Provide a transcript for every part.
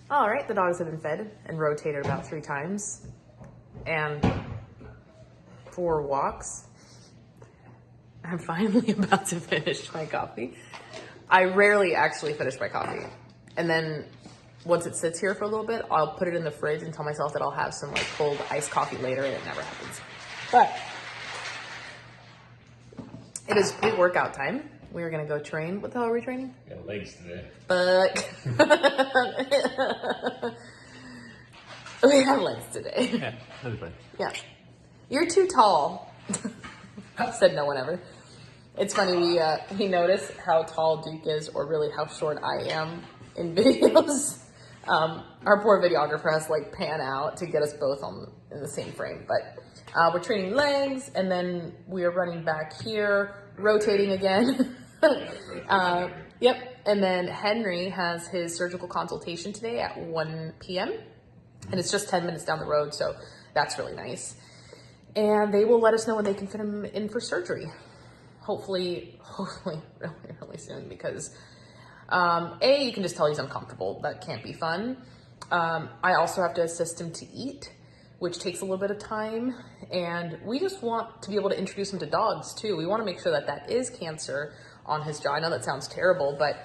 All right, the dogs have been fed and rotated about 3 times and 4 walks. I'm finally about to finish my coffee. I rarely actually finish my coffee. And then once it sits here for a little bit, I'll put it in the fridge and tell myself that I'll have some like cold iced coffee later, and it never happens. But it is pre-workout time. We are gonna go train. What the hell are we training? Got legs today. But we have legs today. Yeah, that'll be fun. Yeah. You're too tall. Said no one ever. It's funny, we notice how tall Duke is, or really how short I am in videos. Our poor videographer has to like pan out to get us both in the same frame. But we're training legs, and then we are running back here, rotating again. Yep. And then Henry has his surgical consultation today at 1 p.m. And it's just 10 minutes down the road, so that's really nice. And they will let us know when they can fit him in for surgery. Hopefully really, really soon, because A, you can just tell he's uncomfortable. That can't be fun. I also have to assist him to eat, which takes a little bit of time. And we just want to be able to introduce him to dogs too. We want to make sure that that is cancer on his jaw. I know that sounds terrible, but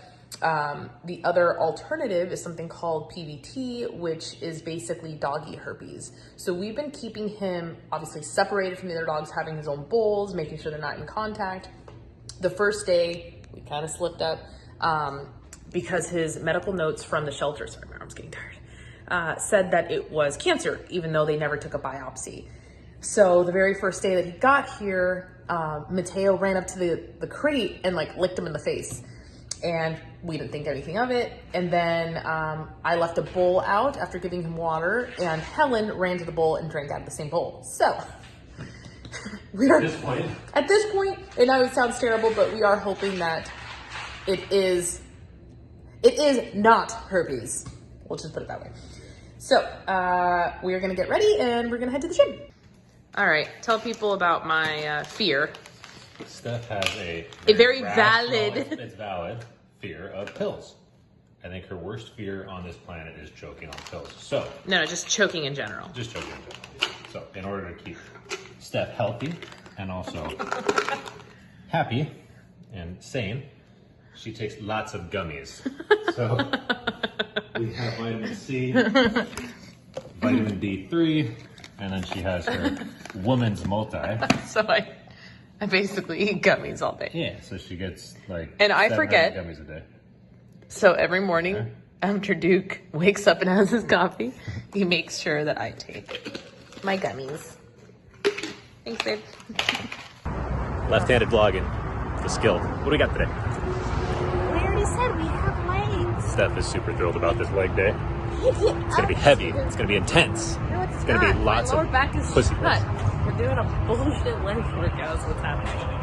the other alternative is something called PVT, which is basically doggy herpes. So we've been keeping him obviously separated from the other dogs, having his own bowls, making sure they're not in contact. The first day, we kind of slipped up because his medical notes from the shelter, sorry, my arm's getting tired, said that it was cancer, even though they never took a biopsy. So the very first day that he got here, Mateo ran up to the crate and like licked him in the face. And we didn't think anything of it. And then I left a bowl out after giving him water, and Helen ran to the bowl and drank out of the same bowl. So we are at this point, and I know it sounds terrible, but we are hoping that it is not herpes. We'll just put it that way. So we are gonna get ready and we're gonna head to the gym. All right, tell people about my fear. Steph has a very valid. It's valid fear of pills. I think her worst fear on this planet is choking on pills. So No, just choking in general. just choking in general. So in order to keep Steph healthy and also happy and sane, she takes lots of gummies. So we have vitamin C, vitamin D3, and then she has her woman's multi. So I basically eat gummies all day. Yeah, so she gets like And I 700 forget. gummies a day. So every morning after Duke wakes up and has his coffee, he makes sure that I take my gummies. Thanks, babe. Left-handed vlogging, the skill. What do we got today? We already said we have legs. Steph is super thrilled about this leg day. It's gonna be heavy. It's gonna be intense. No, It's gonna be lots My of lower back is pussy shut. lips. We're doing a bullshit leg workout is what's happening.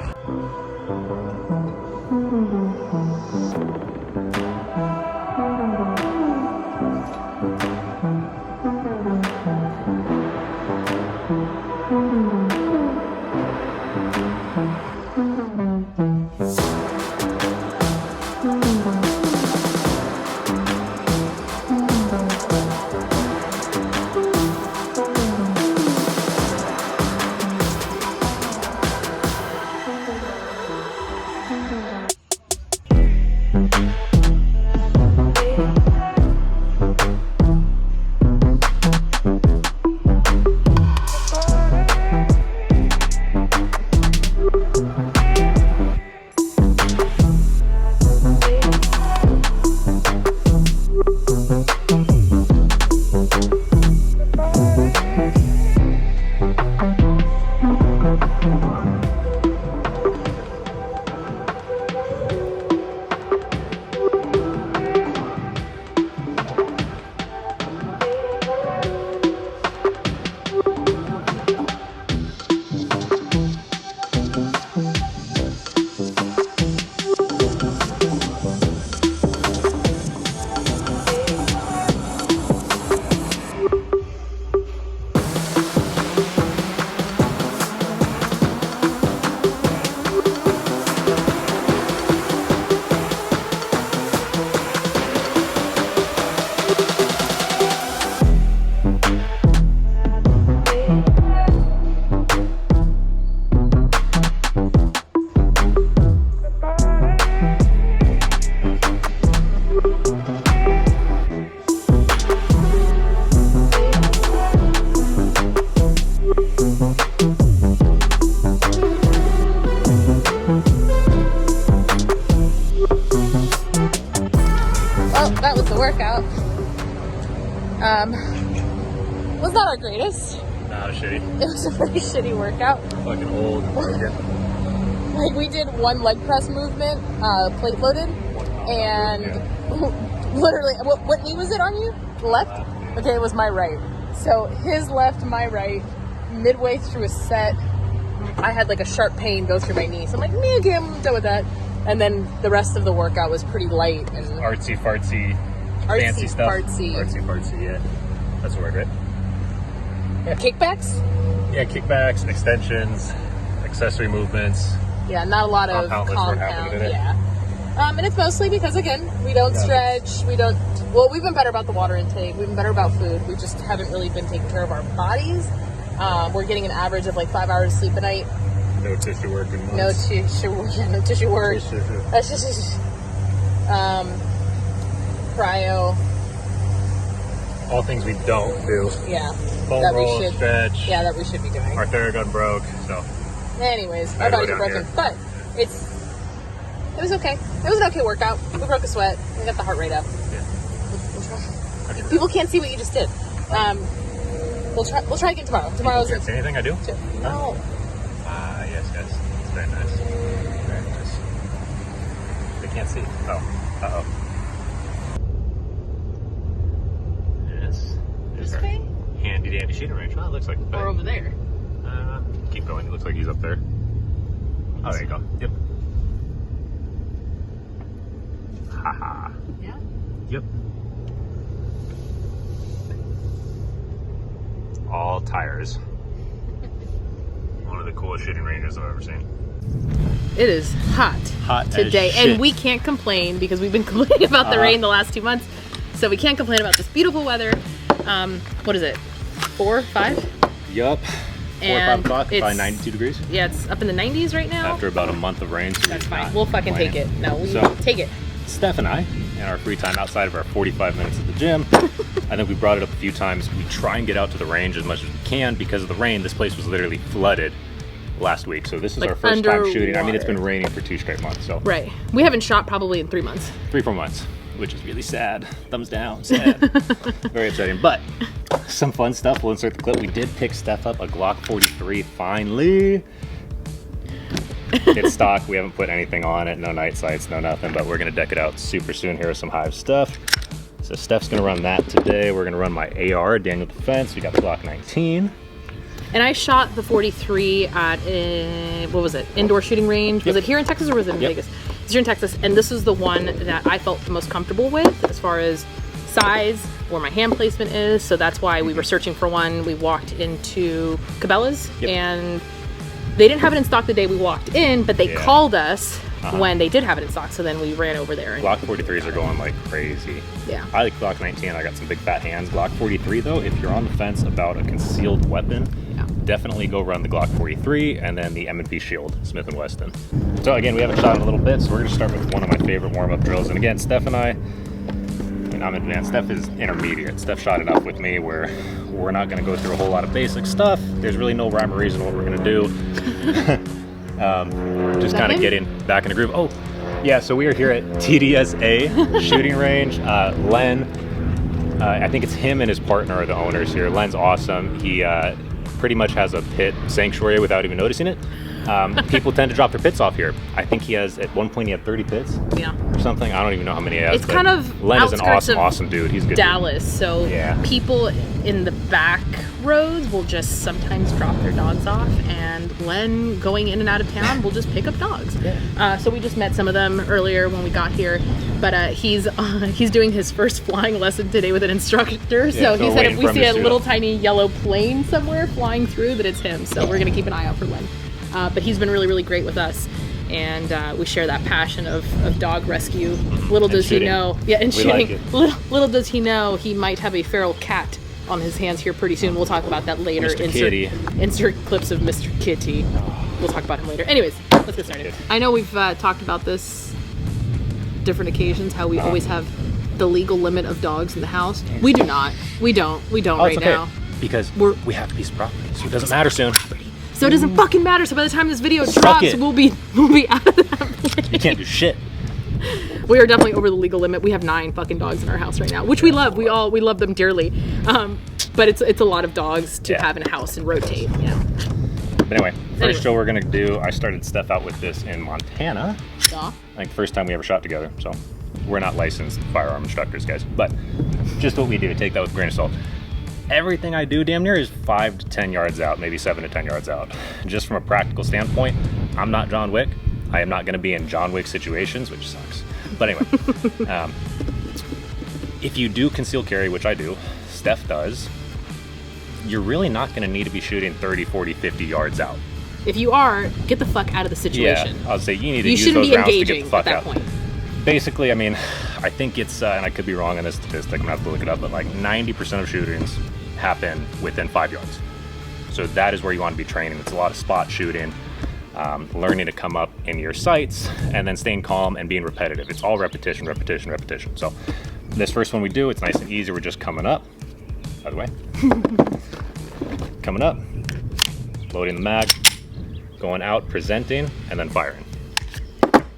Was not our greatest. Nah, shitty. It was a pretty shitty workout. Fucking old and broken. Like, we did one leg press movement, plate loaded, and literally, what knee was it on you? Left? Okay, it was my right. So his left, my right. Midway through a set, I had like a sharp pain go through my knee. So I'm like, okay, I'm done with that. And then the rest of the workout was pretty light and Artsy fartsy, fancy stuff. Artsy Fartsy, yeah. That's the word, right? Kickbacks? Yeah, kickbacks, extensions, accessory movements. Yeah, not a lot of Compoundless were happening compound. today. Yeah. And it's mostly because, again, we don't stretch. We've been better about the water intake. We've been better about food. We just haven't really been taking care of our bodies. We're getting an average of like 5 hours of sleep a night. No tissue work in months. No tissue work. Cryo. All things we don't do. Yeah. Foam that roll, we should. stretch. Yeah, that we should be doing. Our Theragun broke, so. Anyways, I our go bodies are down broken, here. but it was okay. It was an okay workout. We broke a sweat. We got the heart rate up. Yeah. People can't see what you just did. We'll try again tomorrow. Tomorrow's Can't see anything I do? No. Ah, yes. It's very nice. Very nice. They can't see. Oh. Uh-oh. Yes. There's our way? handy dandy shooting range. Oh, it looks like Or over there. keep going. It looks like he's up there. Oh, there you go. Yep. Haha. Yeah. Yep. All tires. One of the coolest shooting ranges I've ever seen. It is hot Hot today, as shit. and we can't complain because we've been complaining about the rain the last 2 months. So we can't complain about this beautiful weather. What is it? 4, 5? Yup. 4 or 5 o'clock, it's- probably 92 degrees. Yeah, it's up in the 90s right now. After about a month of rain, so That's we're fine. not We'll fucking complaining. take it. No, we So- take it. Steph and I, in our free time outside of our 45 minutes at the gym, I think we brought it up a few times. We try and get out to the range as much as we can because of the rain. This place was literally flooded last week, so this is Like our first time shooting. I mean, it's underwater. been raining for 2 straight months, so Right. We haven't shot probably in 3 months. 3-4 months, which is really sad. Thumbs down, sad. Very upsetting, but some fun stuff. We'll insert the clip. We did pick Steph up a Glock 43 finally. It's stock. We haven't put anything on it. No night sights, no nothing, but we're going to deck it out super soon. Here is some Hive stuff. So Steph's going to run that today. We're going to run my AR, Daniel Defense. We got the Glock 19. And I shot the 43 at, what was it? Indoor shooting range. Was Yep. it here in Texas or was it in Yep. Vegas? It's here in Texas. And this is the one that I felt the most comfortable with as far as size, where my hand placement is. So that's why we were searching for one. We walked into Cabela's Yep. and they didn't have it in stock the day we walked in, but they Yeah. called us when they did have it in stock. So then we ran over there. And, Glock 43s are going like crazy. yeah. I like Glock 19. I got some big fat hands. Glock 43 though, if you're on the fence about a concealed weapon, Yeah. definitely go run the Glock 43 and then the M&P Shield, Smith & Wesson. So again, we haven't shot in a little bit, so we're gonna start with one of my favorite warm-up drills. And again, Steph and I mean, I'm advanced. Steph is intermediate. Steph shot enough with me where we're not gonna go through a whole lot of basic stuff. There's really no rhyme or reason what we're gonna do. Just kind of getting back in the groove. Oh, yeah, so we are here at TDSA shooting range. Len, I think it's him and his partner are the owners here. Len's awesome. He pretty much has a pit sanctuary without even noticing it. People tend to drop their pits off here. I think he has, at one point he had 30 pits Yeah. or something. I don't even know how many he has. It's but kind of Len is an outskirts of awesome dude. He's a good dude. Dallas, so Yeah. people in the back roads will just sometimes drop their dogs off, and Len going in and out of town will just pick up dogs. So we just met some of them earlier when we got here, but he's doing his first flying lesson today with an instructor. So so he we're said waiting if for we him see to a suit little up. tiny yellow plane somewhere flying through, that it's him. So we're gonna keep an eye out for Len. But he's been really, really great with us. And we share that passion of dog rescue. Little does he shooting. know, yeah, and We shooting. like it. Little does he know he might have a feral cat on his hands here pretty soon. We'll talk about that later. Mr. Kitty. Insert clips of Mr. Kitty. We'll talk about him later. Anyways, let's get started. I know we've talked about this different occasions, how we always have the legal limit of dogs in the house. We do not. We don't Oh, right it's okay. now. Because We're- we have a piece of property, so it doesn't matter soon. So it doesn't fucking matter. So by the time this video Suck drops, it. we'll be out of that place. You can't do shit. We are definitely over the legal limit. We have 9 fucking dogs in our house right now, which we love. We love them dearly. But it's a lot of dogs to have in a house and rotate. Yeah. But anyway, first show we're gonna do. I started Steph out with this in Montana. Yeah. Like first time we ever shot together. So we're not licensed firearm instructors, guys. But just what we do. Take that with a grain of salt. Everything I do damn near is 5 to 10 yards out, maybe 7 to 10 yards out. Just from a practical standpoint, I'm not John Wick. I am not going to be in John Wick situations, which sucks. But anyway, if you do conceal carry, which I do, Steph does, you're really not going to need to be shooting 30, 40, 50 yards out. If you are, get the fuck out of the situation. Yeah, I'll say you need to use those rounds to get the fuck out. Point. Basically, I mean, I think it's, and I could be wrong on this statistic, I'm going to have to look it up, but like 90% of shootings happen within 5 yards. So that is where you want to be training. It's a lot of spot shooting, learning to come up in your sights, and then staying calm and being repetitive. It's all repetition, repetition, repetition. So this first one we do, it's nice and easy. We're just coming up, by the way. Coming up, loading the mag, going out, presenting, and then firing.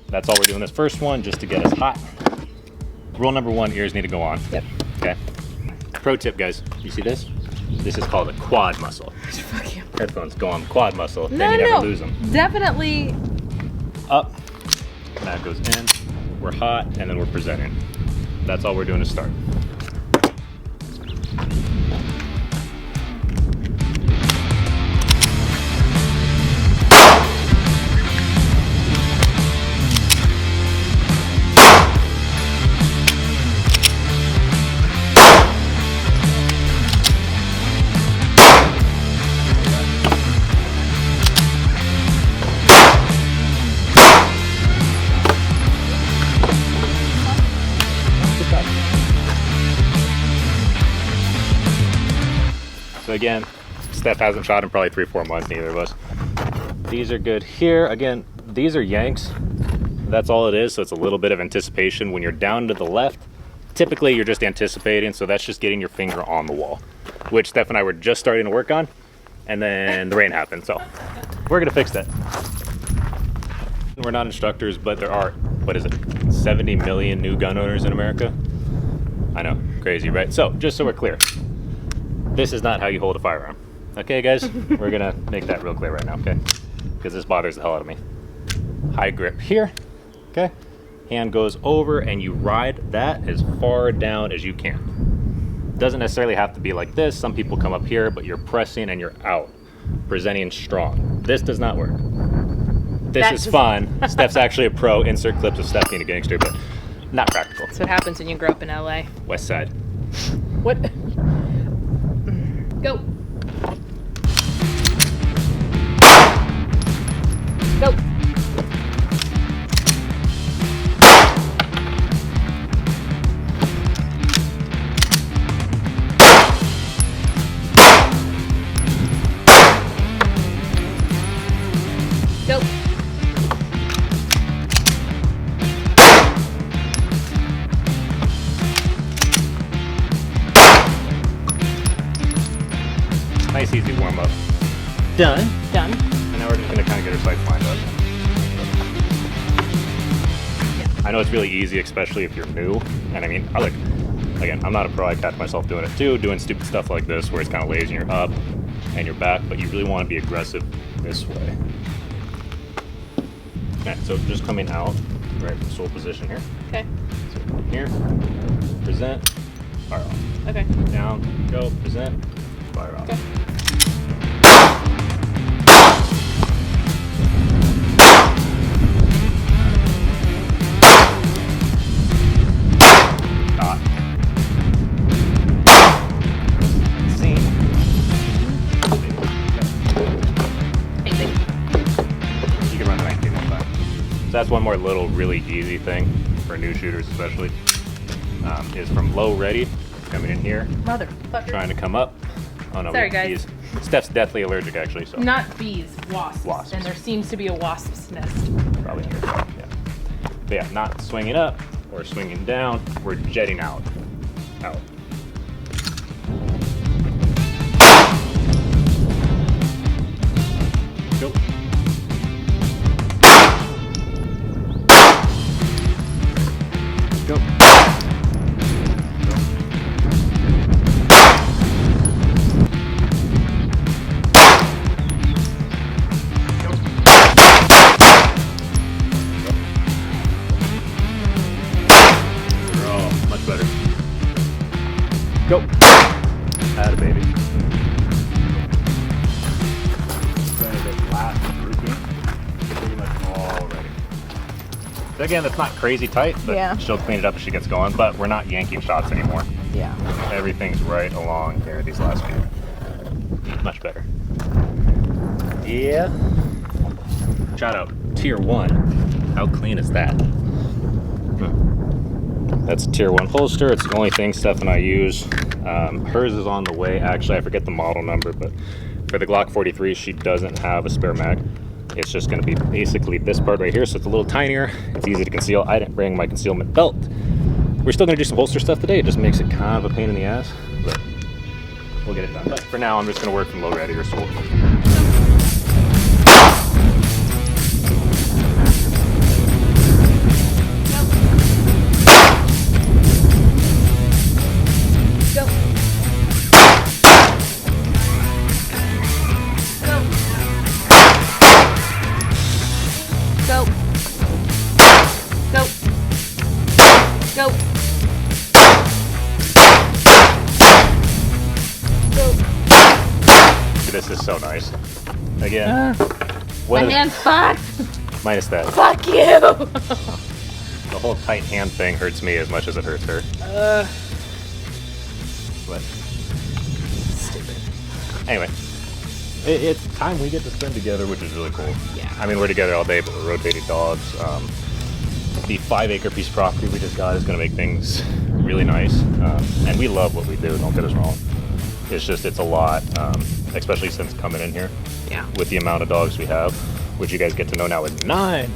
That's all we're doing this first one, just to get us hot. Rule number 1, ears need to go on. Yep. Okay. Pro tip, guys. You see this? This is called a quad muscle. Fuck you. Headphones go on the quad muscle, then you never lose them. Definitely. Up, mag goes in, we're hot, and then we're presenting. That's all we're doing to start. So again, Steph hasn't shot in probably 3-4 months, neither of us. These are good here. Again, these are yanks. That's all it is, so it's a little bit of anticipation. When you're down to the left, typically you're just anticipating, so that's just getting your finger on the wall, which Steph and I were just starting to work on, and then the rain happened, so we're gonna fix that. We're not instructors, but there are, 70 million new gun owners in America? I know, crazy, right? So, just so we're clear, this is not how you hold a firearm. Okay, guys? We're gonna make that real clear right now, okay? Because this bothers the hell out of me. High grip here, okay? Hand goes over and you ride that as far down as you can. Doesn't necessarily have to be like this. Some people come up here, but you're pressing and you're out, presenting strong. This does not work. This is fun. Steph's actually a pro. Insert clips of Steph being a gangster, but not practical. That's what happens when you grow up in LA. West Side. What? Go. Go. Go. Nice easy warm up. Done. Done. And now we're just gonna kind of get our sights lined up. Yeah. I know it's really easy, especially if you're new. And I mean, again, I'm not a pro. I catch myself doing it too, doing stupid stuff like this where it's kind of lazy in your hub and your back, but you really want to be aggressive this way. Okay, so just coming out, right, sole position here. Okay. So here, present, fire off. Okay. Down, go, present, fire off. Okay. So that's one more little really easy thing for new shooters especially, is from low ready, coming in here, Motherfucker. trying to come up. Oh no, Sorry, guys. Bees. Steph's deathly allergic actually, so. Not bees, wasps. Wasps. And there seems to be a wasp's nest. Probably here, yeah. But yeah, not swinging up or swinging down, we're jetting out. Out. Go. Go. Atta baby. This last grouping is pretty much all ready. So again, that's not crazy tight, but Yeah. she'll clean it up as she gets going, but we're not yanking shots anymore. Yeah. Everything's right along here, these last few. Much better. Yeah. Shout out tier 1. How clean is that? That's a tier 1 holster. It's the only thing Steph and I use. Hers is on the way. Actually, I forget the model number, but for the Glock 43, she doesn't have a spare mag. It's just going to be basically this part right here, so it's a little tinier. It's easy to conceal. I didn't bring my concealment belt. We're still going to do some holster stuff today. It just makes it kind of a pain in the ass, but we'll get it done. But for now, I'm just going to work from low ready or sword. This is so nice. Again, My hand's fucked. minus that. Fuck you. The whole tight hand thing hurts me as much as it hurts her. But Stupid. anyway, it's time we get to spend together, which is really cool. Yeah. I mean, we're together all day, but we're rotating dogs. The 5-acre piece of property we just got is going to make things really nice, and we love what we do. Don't get us wrong. It's just, it's a lot, especially since coming in here. Yeah. With the amount of dogs we have, which you guys get to know now is 9.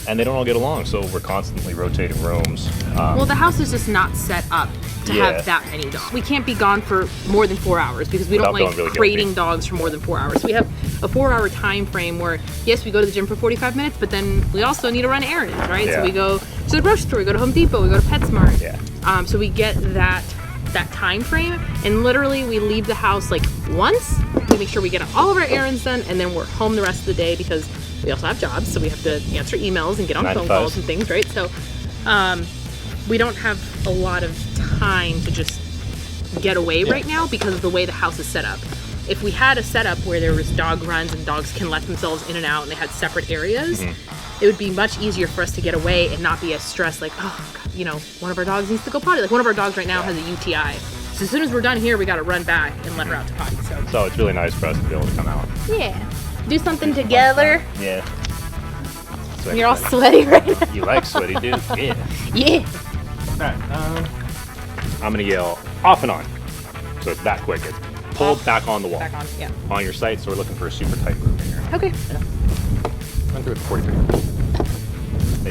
And they don't all get along, so we're constantly rotating rooms. Well, the house is just not set up to Yeah. have that many dogs. We can't be gone for more than 4 hours because we don't Without like going really crating guilty. dogs for more than 4 hours. We have a 4-hour time frame where, yes, we go to the gym for 45 minutes, but then we also need to run errands, right? Yeah. So we go to the grocery store, we go to Home Depot, we go to PetSmart. Yeah. So we get that time frame, and literally we leave the house like once. We make sure we get all of our errands done, and then we're home the rest of the day because we also have jobs, so we have to answer emails and get on 9 to phone 5. calls and things, right? So we don't have a lot of time to just get away right now because of the way the house is set up. If we had a setup where there was dog runs and dogs can let themselves in and out and they had separate areas, it would be much easier for us to get away and not be as stressed, like, oh, God, you know, one of our dogs needs to go potty. Like, one of our dogs right now has a UTI. So as soon as we're done here, we got to run back and let her out to potty. So it's really nice for us to be able to come out. Yeah. Do something together. Yeah. So You're all sweaty right now. You like sweaty, dude? Yeah. Yeah. Alright, I'm gonna yell off and on. So it's that quick. It's pulled back on the wall. Back on, yeah. On your sight, so we're looking for a super tight group in here. Okay. Run through it 43.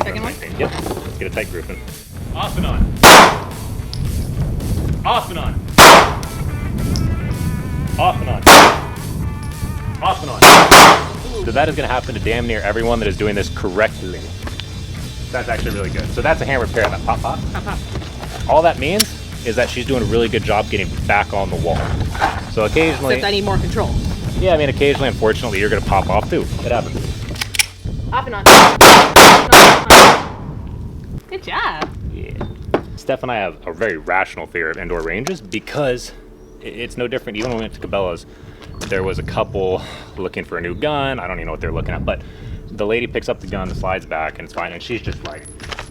Second one? Yep. Let's get a tight grouping. Off and on. Off and on. Off and on. Off and on. So that is going to happen to damn near everyone that is doing this correctly. That's actually really good. So that's a hand repair. That pop pop. Pop, pop. All that means is that she's doing a really good job getting back on the wall. So occasionally, Except I need more control. yeah, I mean occasionally, unfortunately, you're going to pop off too. It happens. Off and on. Good job. Yeah. Steph and I have a very rational fear of indoor ranges because it's no different. Even when we went to Cabela's, there was a couple looking for a new gun. I don't even know what they're looking at, but the lady picks up the gun, the slides back, and it's fine. And she's just like,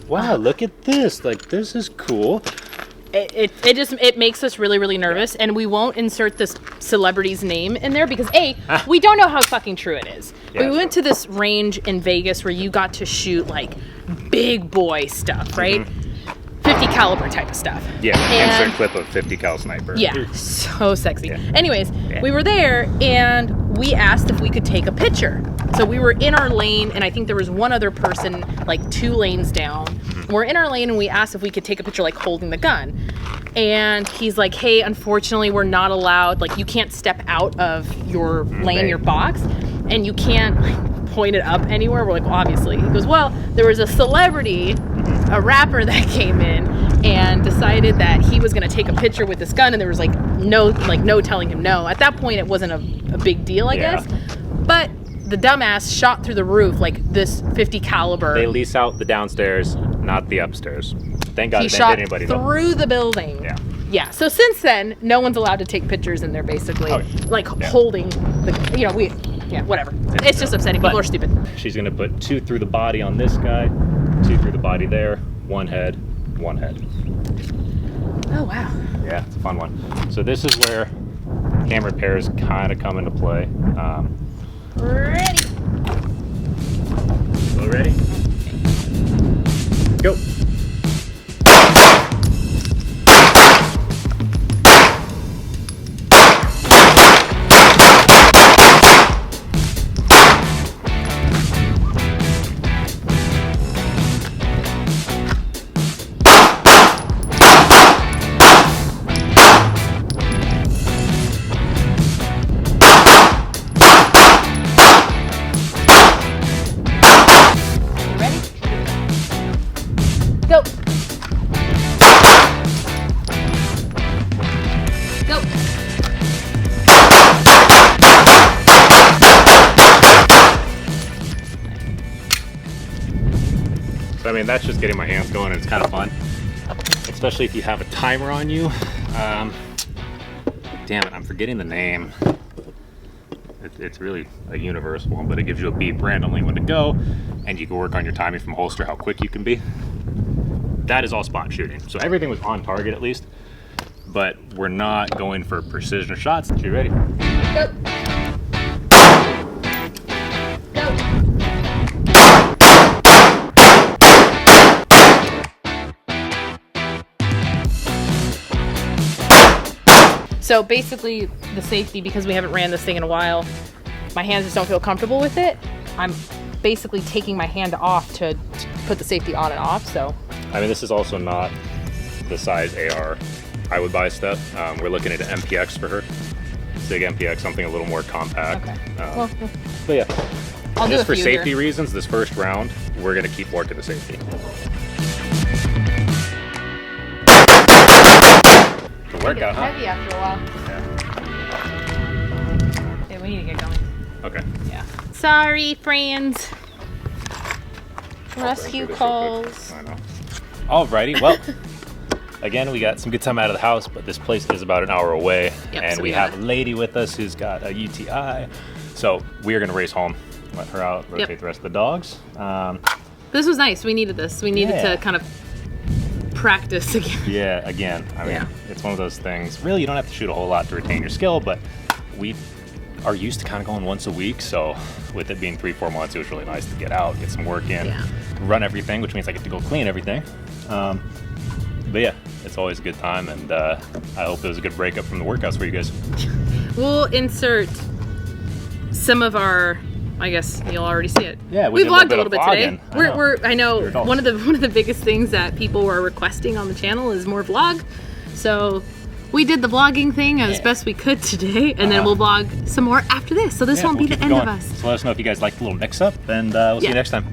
wow, look at this. Like, this is cool. It makes us really, really nervous, and we won't insert this celebrity's name in there because we don't know how fucking true it is. Yeah, we went to this range in Vegas where you got to shoot like big boy stuff, right? 50 caliber type of stuff. Yeah, And- insert clip of 50 cal sniper. Yeah, so sexy. Yeah. Anyways, Yeah. we were there and we asked if we could take a picture. So we were in our lane, and I think there was one other person like 2 lanes down. We're in our lane and we asked if we could take a picture like holding the gun. And he's like, hey, unfortunately we're not allowed, like you can't step out of your lane, your box, and you can't like point it up anywhere. We're like, well, obviously. He goes, well, there was a celebrity, a rapper that came in and decided that he was gonna take a picture with this gun, and there was like no telling him no. At that point it wasn't a big deal, I guess. But the dumbass shot through the roof like this 50 caliber. They lease out the downstairs, not the upstairs. Thank God He it didn't shot hit anybody though. through the building. Yeah. Yeah, so since then, no one's allowed to take pictures, and they're basically like holding the, you know, whatever. It's just upsetting. People are stupid. She's gonna put 2 through the body on this guy, 2 through the body there, 1 head, 1 head. Oh, wow. Yeah, it's a fun one. So this is where camera pairs kind of come into play. Ready. So ready? Go. Go. Go. So I mean, that's just getting my hands going, and it's kind of fun, especially if you have a timer on you. Damn it, I'm forgetting the name. It's really a universal one, but it gives you a beep randomly when to go, and you can work on your timing from holster, how quick you can be. That is all spot shooting. So everything was on target at least, but we're not going for precision shots. You ready? Go. Go. So basically the safety, because we haven't ran this thing in a while, my hands just don't feel comfortable with it. I'm basically taking my hand off to put the safety on and off, so. I mean, this is also not the size AR I would buy stuff. We're looking at an MPX for her. Sig MPX, something a little more compact. Okay. But yeah, I'll do just a for few safety here. reasons, this first round, we're gonna keep working the safety. The workout, huh? Heavy after a while. Yeah. Okay, we need to get going. Okay. Yeah. Sorry, friends. Rescue calls. I know. Alrighty, well, again, we got some good time out of the house, but this place is about an hour away, and so we have a lady with us who's got a UTI, so we're gonna race home, let her out, rotate the rest of the dogs. This was nice. We needed this. We needed to kind of practice again. Yeah, again, I mean, it's one of those things. Really, you don't have to shoot a whole lot to retain your skill, but we are used to kind of going once a week, so with it being 3-4 months, it was really nice to get out, get some work in, run everything, which means I get to go clean everything. But yeah, it's always a good time, and I hope it was a good breakup from the workouts for you guys. We'll insert some of our, I guess you'll already see it. Yeah, we did vlogged a little of bit vlogging. today. I know We're adults. one of the biggest things that people were requesting on the channel is more vlog. So we did the vlogging thing as best we could today, and then we'll vlog some more after this. So this won't be the end of us. So let us know if you guys like the little mix up, and we'll see you next time.